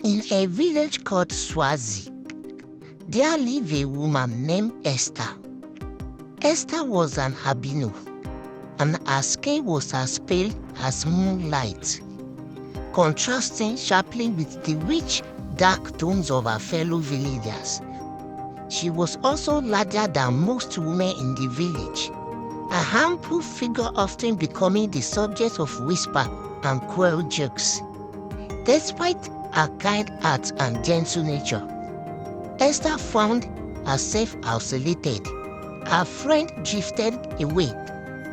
In a village called Swazi, there lived a woman named Esther. Esther was an albino, and her skin was as pale as moonlight, contrasting sharply with the rich, dark tones of her fellow villagers. She was also larger than most women in the village, a harmful figure often becoming the subject of whisper and cruel jokes. Despite her kind heart and gentle nature, Esther found herself isolated. Her friend drifted away,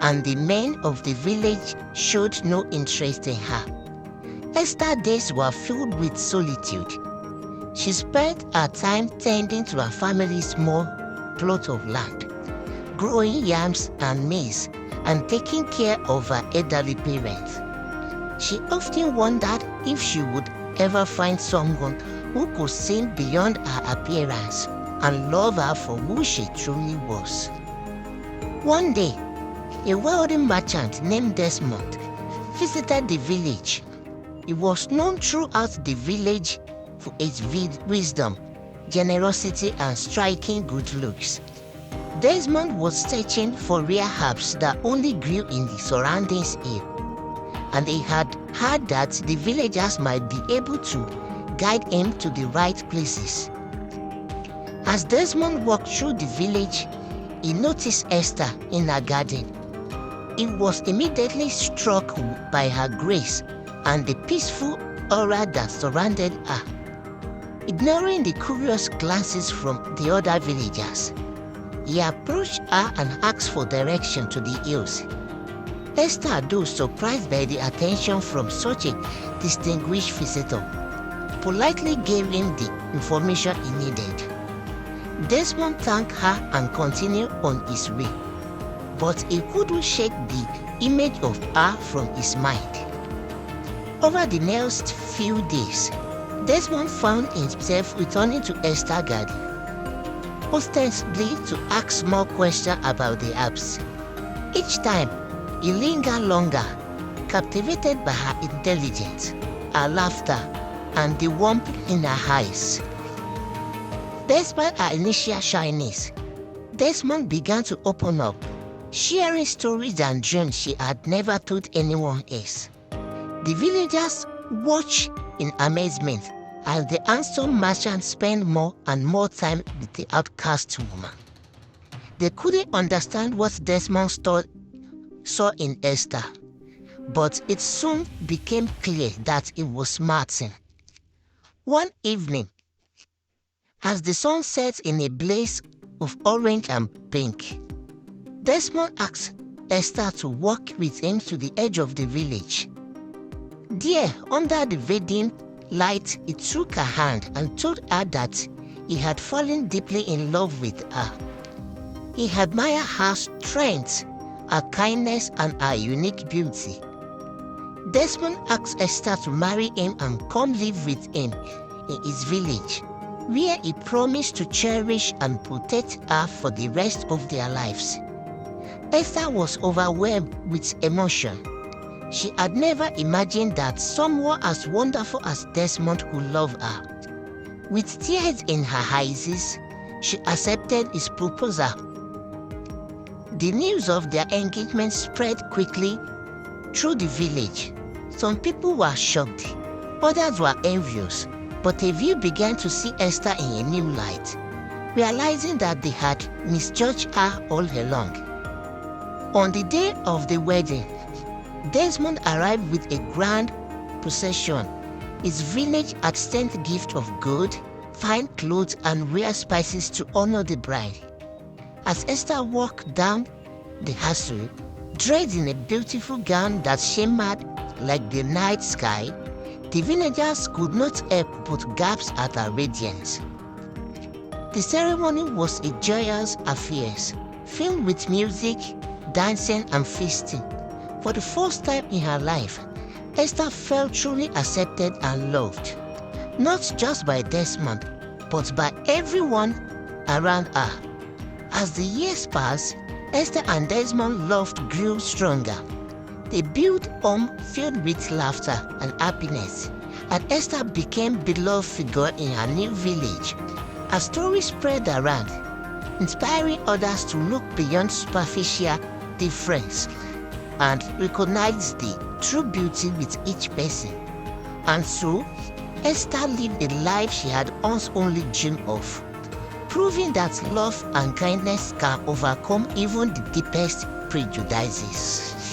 and the men of the village showed no interest in her. Esther's days were filled with solitude. She spent her time tending to her family's small plot of land, growing yams and maize, and taking care of her elderly parents. She often wondered if she would ever find someone who could see beyond her appearance and love her for who she truly was. One day, a wealthy merchant named Desmond visited the village. He was known throughout the village for his wisdom, generosity, and striking good looks. Desmond was searching for rare herbs that only grew in the surrounding area, and he had heard that the villagers might be able to guide him to the right places. As Desmond walked through the village, he noticed Esther in her garden. He was immediately struck by her grace and the peaceful aura that surrounded her. Ignoring the curious glances from the other villagers, he approached her and asked for direction to the hills. Esther, though surprised by the attention from such a distinguished visitor, politely gave him the information he needed. Desmond thanked her and continued on his way, but he couldn't shake the image of her from his mind. Over the next few days, Desmond found himself returning to Esther's garden, ostensibly to ask more questions about the herbs. Each time, he lingered longer, captivated by her intelligence, her laughter, and the warmth in her eyes. Despite her initial shyness, Desmond began to open up, sharing stories and dreams she had never told anyone else. The villagers watched in amazement as the handsome merchant spent more and more time with the outcast woman. They couldn't understand what Desmond saw in Esther, but it soon became clear that it was Martin. One evening, as the sun set in a blaze of orange and pink, Desmond asked Esther to walk with him to the edge of the village. There, under the radiant light, he took her hand and told her that he had fallen deeply in love with her. He admired her strength, her kindness, and her unique beauty. Desmond asked Esther to marry him and come live with him in his village, where he promised to cherish and protect her for the rest of their lives. Esther was overwhelmed with emotion. She had never imagined that someone as wonderful as Desmond could love her. With tears in her eyes, she accepted his proposal. The news of their engagement spread quickly through the village. Some people were shocked, others were envious, but a few began to see Esther in a new light, realizing that they had misjudged her all along. On the day of the wedding, Desmond arrived with a grand procession. His village had sent gifts of gold, fine clothes, and rare spices to honor the bride. As Esther walked down the hassoe, dressed in a beautiful gown that shimmered like the night sky, the villagers could not help but gasp at her radiance. The ceremony was a joyous affair, filled with music, dancing, and feasting. For the first time in her life, Esther felt truly accepted and loved, not just by Desmond, but by everyone around her. As the years passed, Esther and Desmond's love grew stronger. They built a home filled with laughter and happiness, and Esther became a beloved figure in her new village. Her story spread around, inspiring others to look beyond superficial difference and recognize the true beauty with each person. And so, Esther lived a life she had once only dreamed of, proving that love and kindness can overcome even the deepest prejudices.